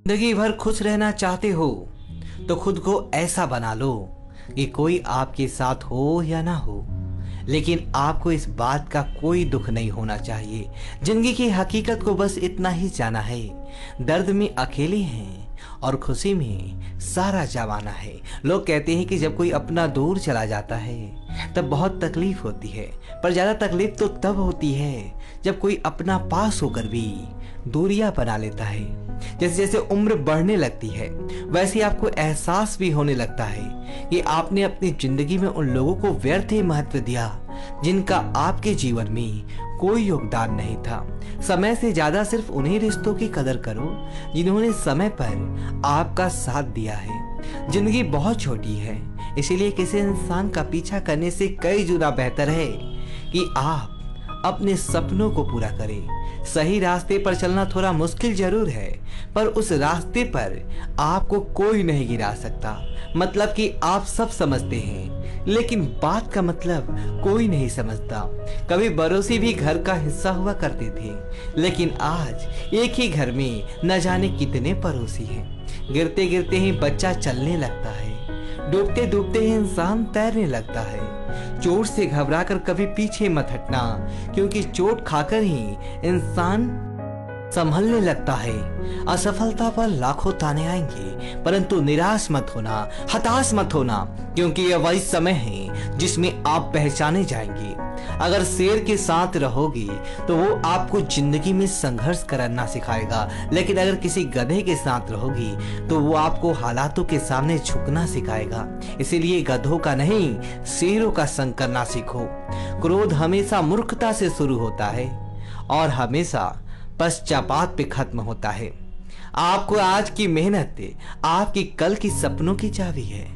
जिंदगी भर खुश रहना चाहते हो तो खुद को ऐसा बना लो कि कोई आपके साथ हो या ना हो, लेकिन आपको इस बात का कोई दुख नहीं होना चाहिए। जिंदगी की हकीकत को बस इतना ही जाना है, दर्द में अकेले हैं और खुशी में सारा जमाना है। लोग कहते हैं कि जब कोई अपना दूर चला जाता है तब बहुत तकलीफ होती है, पर ज्यादा तकलीफ तो तब होती है जब कोई अपना पास होकर भी दूरियां बना लेता है। जैसे जैसे उम्र बढ़ने लगती है वैसे आपको एहसास भी होने लगता है कि आपने अपनी जिंदगी में उन लोगों को व्यर्थ ही महत्व दिया जिनका आपके जीवन में कोई योगदान नहीं था। समय से ज्यादा सिर्फ उन्हीं रिश्तों की कदर करो जिन्होंने समय पर आपका साथ दिया है। जिंदगी बहुत छोटी है, इसीलिए किसी इंसान का पीछा करने से कई गुना बेहतर है कि आप अपने सपनों को पूरा करें। सही रास्ते पर चलना थोड़ा मुश्किल जरूर है, पर उस रास्ते पर आपको कोई नहीं गिरा सकता। मतलब कि आप सब समझते हैं, लेकिन बात का मतलब कोई नहीं समझता। कभी पड़ोसी भी घर का हिस्सा हुआ करते थे, लेकिन आज एक ही घर में न जाने कितने पड़ोसी हैं। गिरते गिरते ही बच्चा चलने लगता है, डूबते डूबते ही इंसान तैरने लगता है। चोट से घबराकर कभी पीछे मत हटना, क्योंकि चोट खाकर ही इंसान संभलने लगता है। असफलता पर लाखों ताने आएंगे, परंतु निराश मत होना, हताश मत होना, क्योंकि यह वही समय है जिसमें आप पहचाने जाएंगे। अगर शेर के साथ रहोगी तो वो आपको जिंदगी में संघर्ष करना सिखाएगा, लेकिन अगर किसी गधे के साथ रहोगी तो वो आपको हालातों के सामने झुकना सिखाएगा। इसीलिए गधों का नहीं, शेरों का संग करना सीखो। क्रोध हमेशा मूर्खता से शुरू होता है और हमेशा पश्चाताप पे खत्म होता है। आपको आज की मेहनत आपकी कल की सपनों की चाबी है।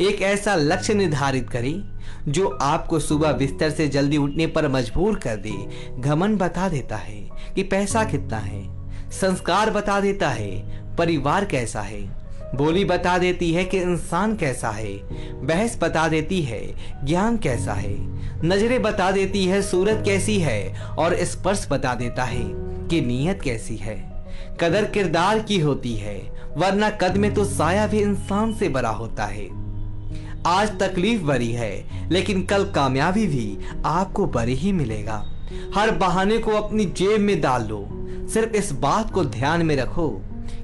एक ऐसा लक्ष्य निर्धारित करें जो आपको सुबह बिस्तर से जल्दी उठने पर मजबूर कर दे। घमंड बता देता है कि पैसा कितना है, संस्कार बता देता है परिवार कैसा है, बोली बता देती है कि इंसान कैसा है, बहस बता देती है ज्ञान कैसा है, नजरें बता देती है सूरत कैसी है, और स्पर्श बता देता है कि नीयत कैसी है। कदर किरदार की होती है, वरना कद में तो साया भी इंसान से बड़ा होता है। आज तकलीफ बड़ी है, लेकिन कल कामयाबी भी आपको बड़ी ही मिलेगा। हर बहाने को अपनी जेब में डाल लो, सिर्फ इस बात को ध्यान में रखो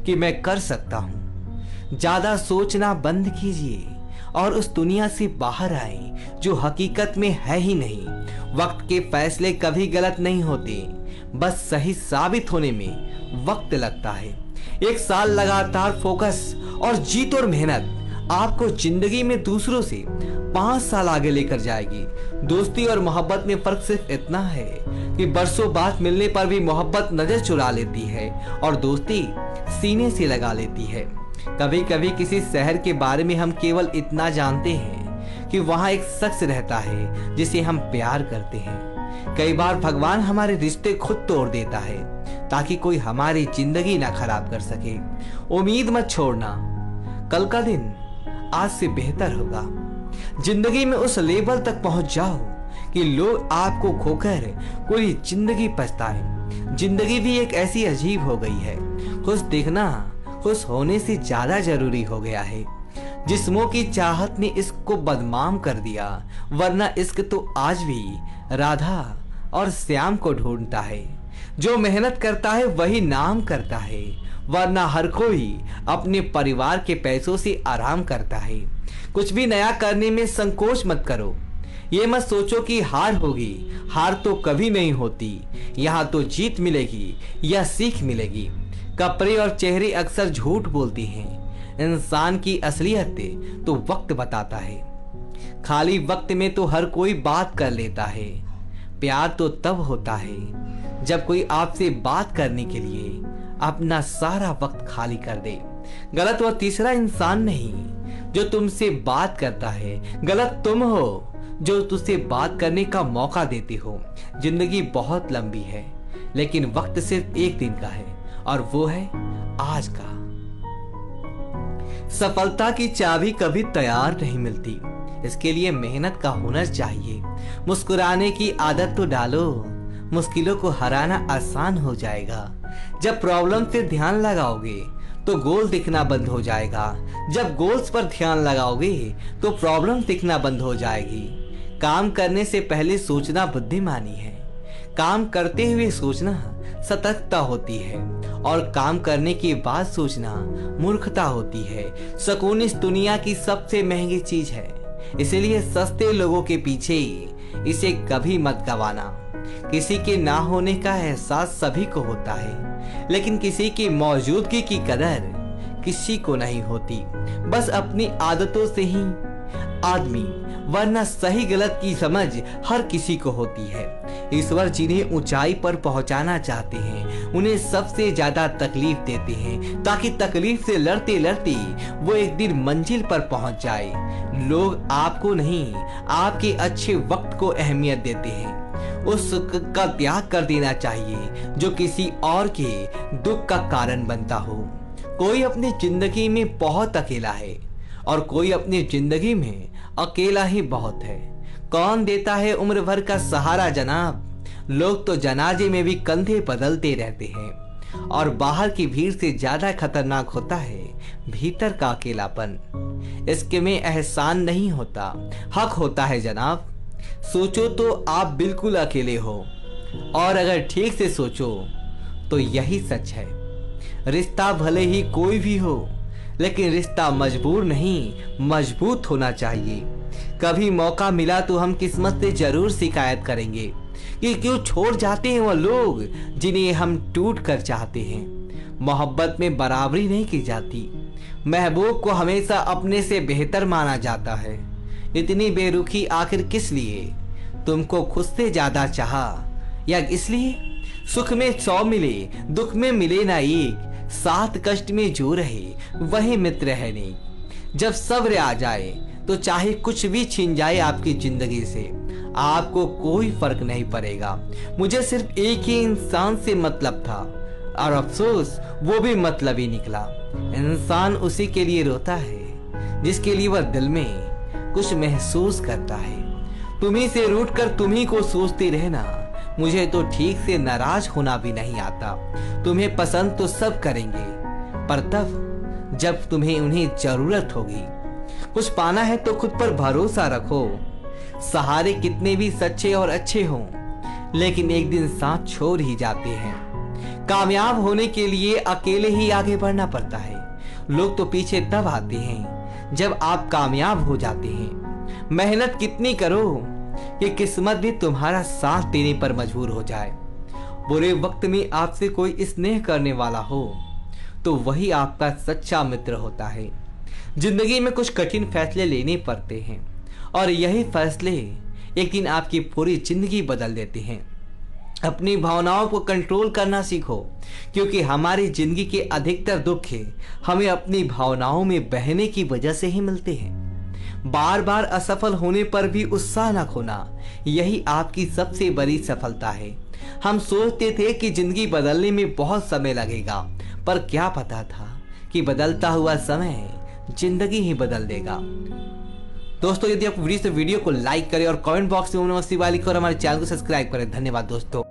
कि मैं कर सकता हूँ। ज्यादा सोचना बंद कीजिए और उस दुनिया से बाहर आए जो हकीकत में है ही नहीं। वक्त के फैसले कभी गलत नहीं होते, बस सही साबित होने में वक्त लगता है। एक साल लगातार फोकस और जीत और मेहनत आपको जिंदगी में दूसरों से 5 साल आगे लेकर जाएगी। दोस्ती और मोहब्बत में फर्क सिर्फ इतना है कि बरसों बाद मिलने पर भी मोहब्बत नजर चुरा लेती है और दोस्ती सीने से लगा लेती है। कभी कभी किसी शहर के बारे में हम केवल इतना जानते हैं कि वहाँ एक शख्स रहता है जिसे हम प्यार करते हैं। कई बार भगवान हमारे रिश्ते खुद तोड़ देता है ताकि कोई हमारी जिंदगी ना खराब कर सके। उम्मीद मत छोड़ना, कल का दिन आज से बेहतर होगा। जिंदगी में उस लेवल तक पहुंच जाओ कि लोग आपको खोकर पूरी जिंदगी पछताएं। जिंदगी भी एक ऐसी अजीब हो गई है, खुश दिखना खुश होने से ज्यादा जरूरी हो गया है। जिस्मों की चाहत ने इश्क को बदनाम कर दिया, वरना इश्क तो आज भी राधा और श्याम को ढूंढता है। जो मेहनत करता है वही नाम करता है, वरना हर कोई अपने परिवार के पैसों से आराम करता है। कुछ भी नया करने में संकोच मत करो। ये मत सोचो कि हार होगी, हार तो कभी नहीं होती। यहाँ तो जीत मिलेगी या सीख मिलेगी। कपड़े और चेहरे अक्सर झूठ बोलती हैं, इंसान की असलियत तो वक्त बताता है। खाली वक्त में तो हर कोई बात कर लेता है। प्यार तो तब होता है जब कोई आपसे बात करने के लिए अपना सारा वक्त खाली कर दे। गलत वो तीसरा इंसान नहीं जो तुमसे बात करता है, गलत तुम हो जो तुझसे बात करने का मौका देते हो। जिंदगी बहुत लंबी है, लेकिन वक्त सिर्फ एक दिन का है और वो है आज का। सफलता की चाबी कभी तैयार नहीं मिलती, इसके लिए मेहनत का हुनर चाहिए। मुस्कुराने की आदत तो डालो, मुश्किलों को हराना आसान हो जाएगा। जब प्रॉब्लम पे ध्यान लगाओगे तो गोल दिखना बंद हो जाएगा। जब गोल्स पर ध्यान लगाओगे तो प्रॉब्लम दिखना बंद हो जाएगी। काम करने से पहले सोचना बुद्धिमानी है। काम करते हुए सोचना सतर्कता होती है और काम करने के बाद सोचना मूर्खता होती है। सुकून इस दुनिया की सबसे महंगी चीज है, इसलिए सस्ते लोगों के पीछे इसे कभी मत गंवाना। किसी के ना होने का एहसास सभी को होता है, लेकिन किसी की मौजूदगी की कदर किसी को नहीं होती। बस अपनी आदतों से ही आदमी, वरना सही गलत की समझ हर किसी को होती है। ईश्वर जिन्हें ऊंचाई पर पहुंचाना चाहते हैं उन्हें सबसे ज्यादा तकलीफ देते हैं, ताकि तकलीफ से लड़ते लड़ते वो एक दिन मंजिल पर पहुंच जाए। लोग आपको नहीं, आपके अच्छे वक्त को अहमियत देते हैं। उस सुख का त्याग कर देना चाहिए जो किसी और के दुख का कारण बनता हो। कोई अपनी जिंदगी में बहुत अकेला है और कोई अपनी जिंदगी में अकेला ही बहुत है। कौन देता है उम्र भर का सहारा जनाब? लोग तो जनाजे में भी कंधे बदलते रहते हैं। और बाहर की भीड़ से ज्यादा खतरनाक होता है भीतर का अकेलापन। इसके में एहसान नहीं होता, हक होता है जनाब। सोचो तो आप बिल्कुल अकेले हो, और अगर ठीक से सोचो तो यही सच है। रिश्ता भले ही कोई भी हो, लेकिन रिश्ता मजबूर नहीं, मजबूत होना चाहिए। कभी मौका मिला तो हम किस्मत से जरूर शिकायत करेंगे कि क्यों छोड़ जाते हैं वो लोग जिन्हें हम टूट कर चाहते हैं। मोहब्बत में बराबरी नहीं की जाती। महबूब को हमेशा अपने से बेहतर माना जाता है। इतनी बेरुखी आखिर किस लिए? तुमको खुद से ज्यादा चाहा या इसलिए? सुख में 100 मिले, दुख में मिले ना एक। साथ कष्ट में जो रहे वही मित्र है नहीं। जब सब्र आ जाए तो चाहे कुछ भी छीन जाए आपकी जिंदगी से, आपको कोई फर्क नहीं पड़ेगा। मुझे सिर्फ एक ही इंसान से मतलब था, और अफसोस वो भी मतलब ही निकला। इंसान उसी के लिए रोता है जिसके लिए वह दिल में कुछ महसूस करता है। तुम्ही से रूठ कर तुम्ही को सोचते रहना, मुझे तो ठीक से नाराज होना भी नहीं आता। तुम्हें पसंद तो सब करेंगे, पर तब जब तुम्हें उन्हें जरूरत होगी। कुछ पाना है तो खुद पर भरोसा रखो। सहारे कितने भी सच्चे और अच्छे हों, लेकिन एक दिन साथ छोड़ ही जाते हैं। कामयाब होने के लिए अकेले ही आगे बढ़ना पड़ता है। लोग तो पीछे तब आते हैं जब आप कामयाब हो जाते हैं। मेहनत कितनी करो कि किस्मत भी तुम्हारा साथ देने पर मजबूर हो जाए। बुरे वक्त में आपसे कोई स्नेह करने वाला हो तो वही आपका सच्चा मित्र होता है। जिंदगी में कुछ कठिन फैसले लेने पड़ते हैं, और यही फैसले एक दिन आपकी पूरी जिंदगी बदल देते हैं। अपनी भावनाओं को कंट्रोल करना सीखो, क्योंकि हमारी जिंदगी के अधिकतर दुख हमें अपनी भावनाओं में बहने की वजह से ही मिलते हैं। बार बार असफल होने पर भी उत्साह न खोना, यही आपकी सबसे बड़ी सफलता है। हम सोचते थे कि जिंदगी बदलने में बहुत समय लगेगा, पर क्या पता था कि बदलता हुआ समय जिंदगी ही बदल देगा। दोस्तों, यदि आप वीडियो को लाइक करें और कमेंट बॉक्स में नमः शिवाय लिखें और हमारे चैनल को सब्सक्राइब करें। धन्यवाद दोस्तों।